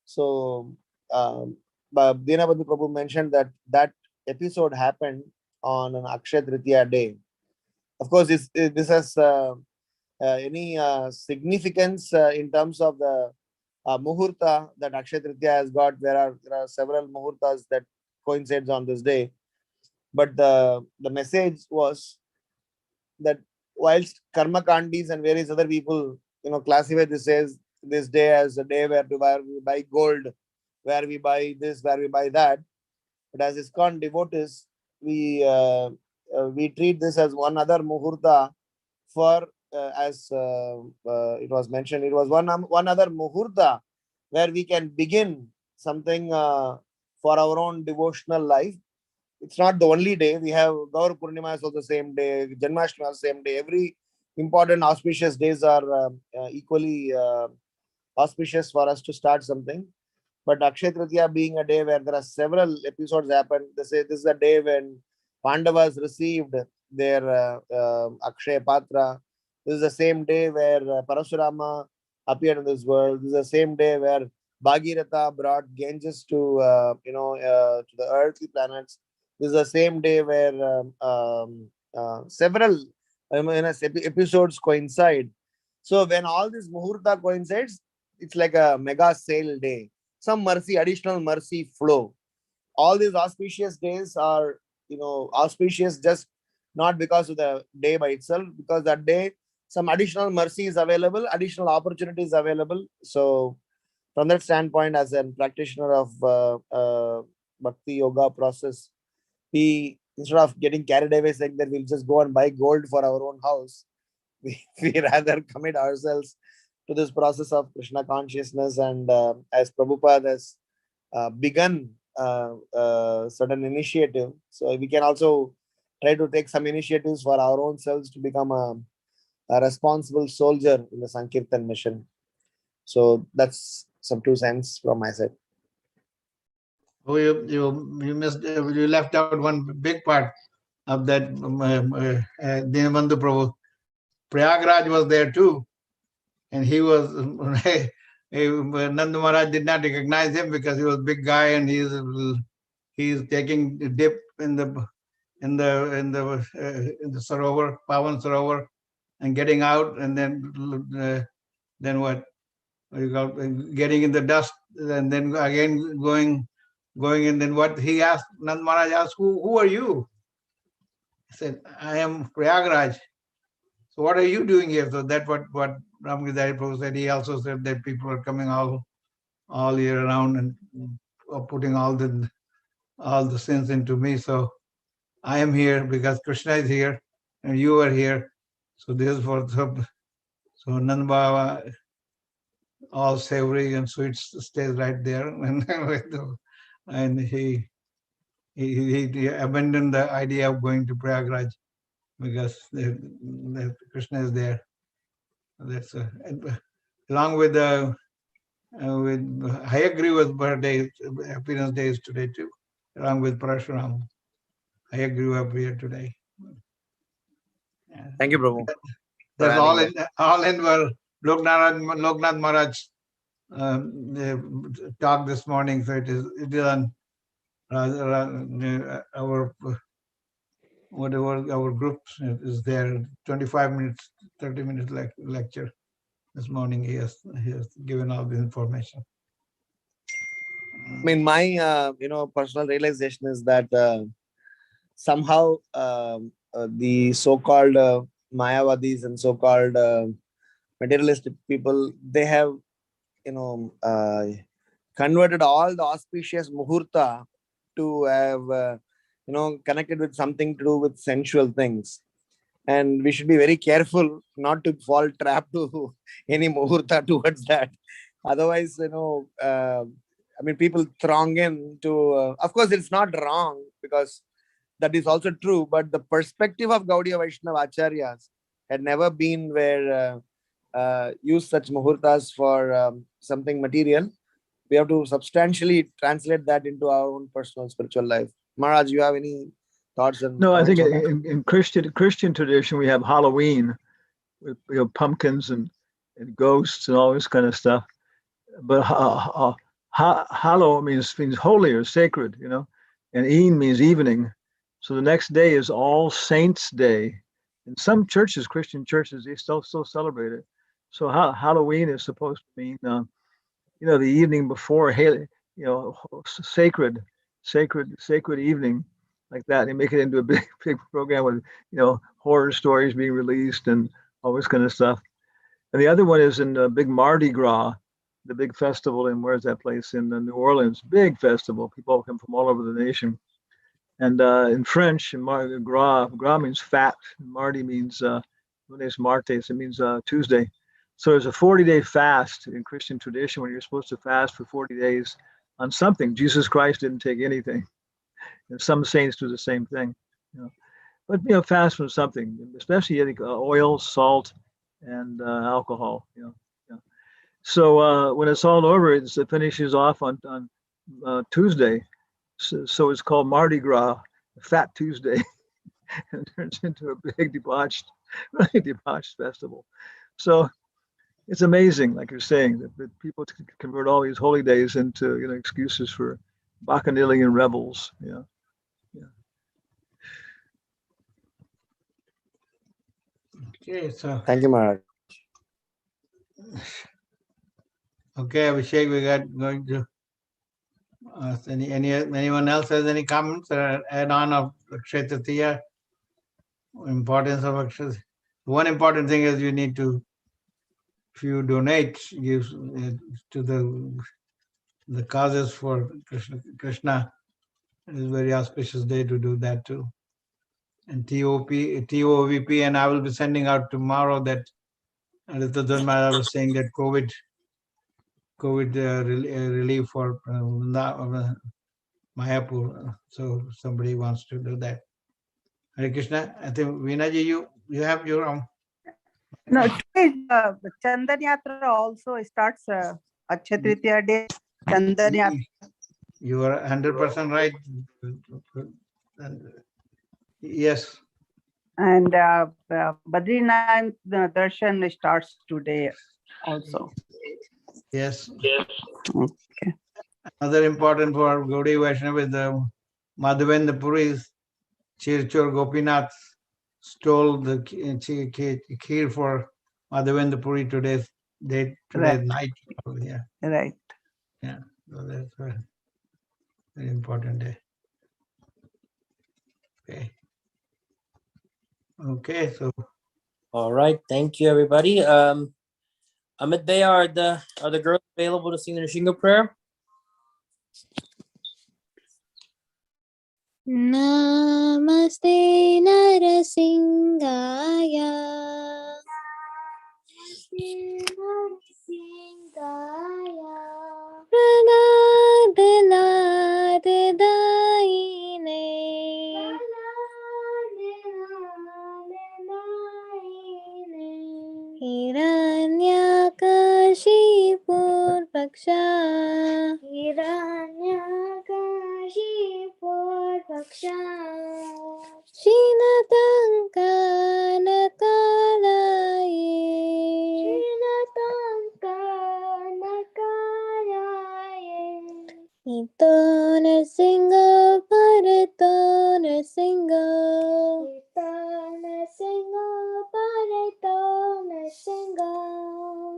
So Dinabandhu Prabhu mentioned that episode happened on an Akshay Tritiya day. Of course, this has any significance in terms of the muhurta that Akshay Tritiya has got. There are several muhurtas that coincides on this day. But the message was that whilst karma kandis and various other people, classify this day as a day where we buy gold, where we buy this, where we buy that. But as ISKCON devotees, we treat this as one other muhurta for, as it was mentioned, it was one other muhurta where we can begin something for our own devotional life. It's not the only day. We have Gaur Purnima is also the same day, Janmashtami is the same day. Every important auspicious days are equally auspicious for us to start something. But Akshay Tritiya being a day where there are several episodes happen, they say this is a day when Pandavas received their Akshay Patra. This is the same day where Parasurama appeared in this world. This is the same day where Bhagirath brought Ganges to the earthly planets. This is the same day where several episodes coincide. So when all this muhurta coincides, it's like a mega sale day. Some mercy, additional mercy flow. All these auspicious days are, auspicious just not because of the day by itself, because that day some additional mercy is available, additional opportunities available. So from that standpoint, as a practitioner of bhakti yoga process, we, instead of getting carried away saying that we'll just go and buy gold for our own house, we rather commit ourselves to this process of Krishna consciousness. And as Prabhupada has begun certain initiative, so we can also try to take some initiatives for our own selves to become a responsible soldier in the Sankirtan mission. So that's some 2 cents from my side. Oh, you missed, you left out one big part of that Dinabandhu Prabhu. Prayagraj was there too, and he was Nanda Maharaj did not recognize him because he was a big guy, and he's taking a dip in the Sarovar, Pavan Sarovar, and getting out, and then what? You got getting in the dust, and then again going, and then what he asked, Nand Maharaj asked, who are you? He said, I am Prayagraj. So what are you doing here? So that's what Ramgidari Prabhu said. He also said that people are coming all year around and putting all the sins into me. So I am here because Krishna is here and you are here. So this is for so Nand Baba, all savory and sweet stays right there, and he abandoned the idea of going to Prayagraj because Krishna is there. That's along with I agree with birthday happiness days today too, along with Parashuram. I agree up here today. Yeah. Thank you, Prabhu. That's all in well, Loknath Maharaj talk this morning. So it is on our whatever our group is there. 25 minutes, 30 minutes lecture this morning. He has given all the information. I mean, my personal realization is that somehow the so-called Mayavadis and so-called materialistic people, they have converted all the auspicious muhurta to have connected with something to do with sensual things. And we should be very careful not to fall trap to any muhurta towards that. Otherwise, people throng in to, of course, it's not wrong because that is also true, but the perspective of Gaudiya Vaishnava Acharyas had never been where use such muhurtas for something material. We have to substantially translate that into our own personal spiritual life. Maharaj, you have any thoughts? No, I think in Christian tradition we have Halloween with pumpkins and ghosts and all this kind of stuff. But hallow means holy or sacred, and een means evening. So the next day is All Saints' Day. In some churches, Christian churches, they still celebrate it. So Halloween is supposed to mean, the evening before, sacred. sacred evening like that, and they make it into a big program with horror stories being released and all this kind of stuff. And the other one is in big Mardi Gras, the big festival in where's that place in New Orleans? Big festival. People come from all over the nation. And in French, Mardi Gras means fat. Mardi means Lunes Martes. It means Tuesday. So there's a 40-day fast in Christian tradition when you're supposed to fast for 40 days on something. Jesus Christ didn't take anything, and some saints do the same thing. But fast from something, especially oil, salt, and alcohol. So when it's all over, it finishes off on Tuesday. So it's called Mardi Gras, Fat Tuesday, and turns into a big really debauched festival. So it's amazing, like you're saying, that people convert all these holy days into excuses for bacchanalian revels. Okay, so Thank you, Maharaj. okay, Abhishek, we got going to anyone else has any comments or add on of Akshay Tritiya, importance of Akshay? One important thing is you need to, if you donate, give to the causes for Krishna. It is a very auspicious day to do that too. And TOVP, and I will be sending out tomorrow that Aditya Dharma was saying that COVID relief for Mayapur. So somebody wants to do that. Hare Krishna. I think Veena ji, you have your own. No, today Chandan Yatra also starts Akshaya Tritiya day. Chandan Yatra. You are 100% right. Yes. And Badrinath Darshan starts today also. Yes. Okay. Another important for Gaudiya Vaishnava is the Madhavendra Puri's Chirchur Gopinath stole the kheer for Madhavendra Puri today's night. Yeah. Right. Yeah. So that's a very important day. Okay. Okay. So. All right. Thank you, everybody. Amit Bey, are the girls available to sing the Nishinga prayer? Namaste Narasingaya. Pranad Daine. Hiranyakashipur Paksha. Hiranyakashipur Paksha. Shinatankanakalaye. Ito Nrsinga Bharato Nrsinga.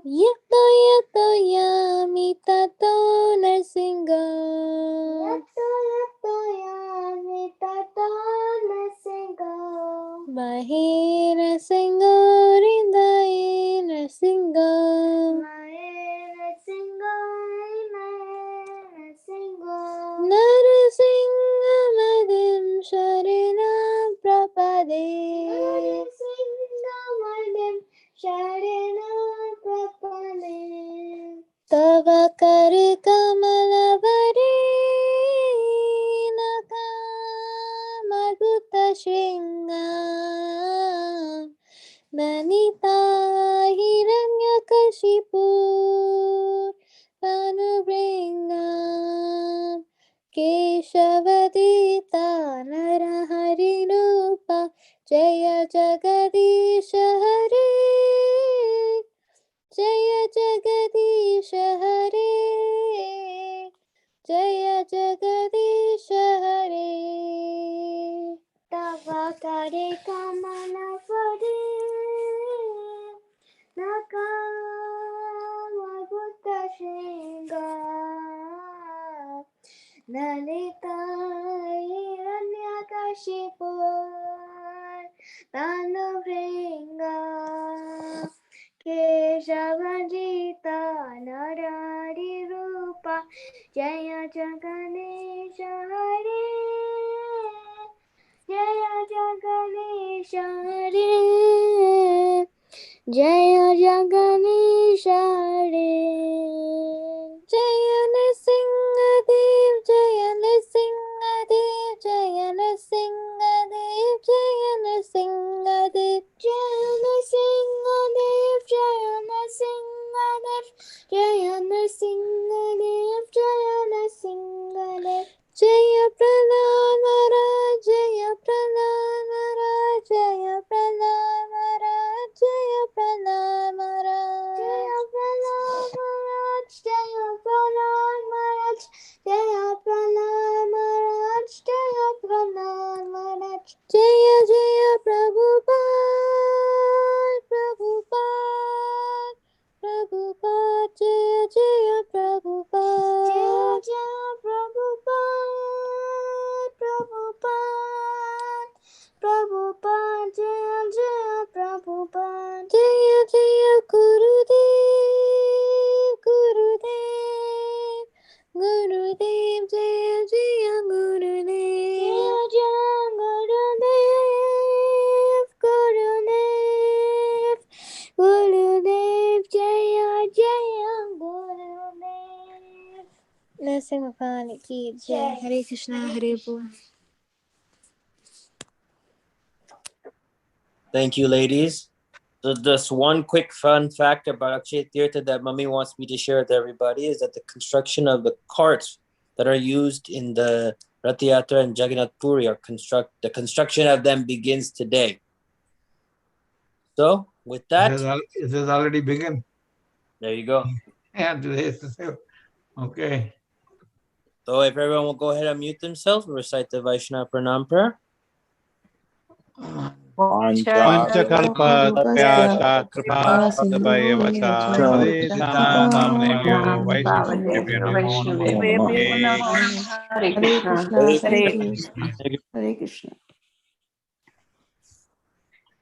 Yato yato yami tato Nrsinga. Mahira Singa Rindaye Nrsinga. Narasimha Madim Sharanam Prapade. Tava Kar Kamala Varenaka Madhuta Shringa Nanita Hiranyakashipu Panubringa Keshavadita Naraharirupa Jaya Jagadish Hare Jaya Jagadish Hare Jaya Jagadish Hare Tava Kare Kamala Vare Nakama Gutta Shinga Lalita Tanuvringa Keshavajita Narari Rupa Jaya Jaganesha Hare Jaya Jaganesha Hare Jaya Jaganesha Hare Jaya Nrsimhadev Jaya Nrsimhadev Jaya Nrsimhadev Jaya Nrsimhadev Jaya Nrsimhadev Jaya Nrsimhadev Jaya Nrsimhadev Jaya Nrsimhadev Jaya Prahlad Maharaj Jaya Prahlad Maharaj Jaya Prahlad Maharaj Jaya Prahlad Maharaj Jaya Prahlad Maharaj Jaya Prahlad Maharaj Jaya Prahlad Maharaj Jaya Prahlad Maharaj Jaya Jaya Prabhupada Prabhupada Prabhupada Jaya Jaya Prabhupada Jaya Jaya Prabhupada Prabhupada Prabhupada Jaya Jaya Prabhupada Jaya Jaya Gurudev Gurudev Gurudev Jaya Jaya Gurudev Jaya Jaya Gurudev Gurudev Gurudev Jaya Jaya Gurudev Nrsimha Bhagwan ki jai. Hare Krishna Hare Bol. Thank you, ladies. So just one quick fun fact about Akshay Tirtha that Mummy wants me to share with everybody is that the construction of the carts that are used in the Rath Yatra and Jagannath Puri the construction of them begins today. So with that, It has already begun. there you go. Yeah, today is okay. So if everyone will go ahead and mute themselves, we'll recite the Vaishnava Pranam prayer. Panchakalpatryasha kripa sindhavaya vacha patitanam pavanebhyo vaishnavebhyo namo namaha. Hare Krishna. Hare Krishna. Hare Hare Krishna. Krishna. Hare Krishna.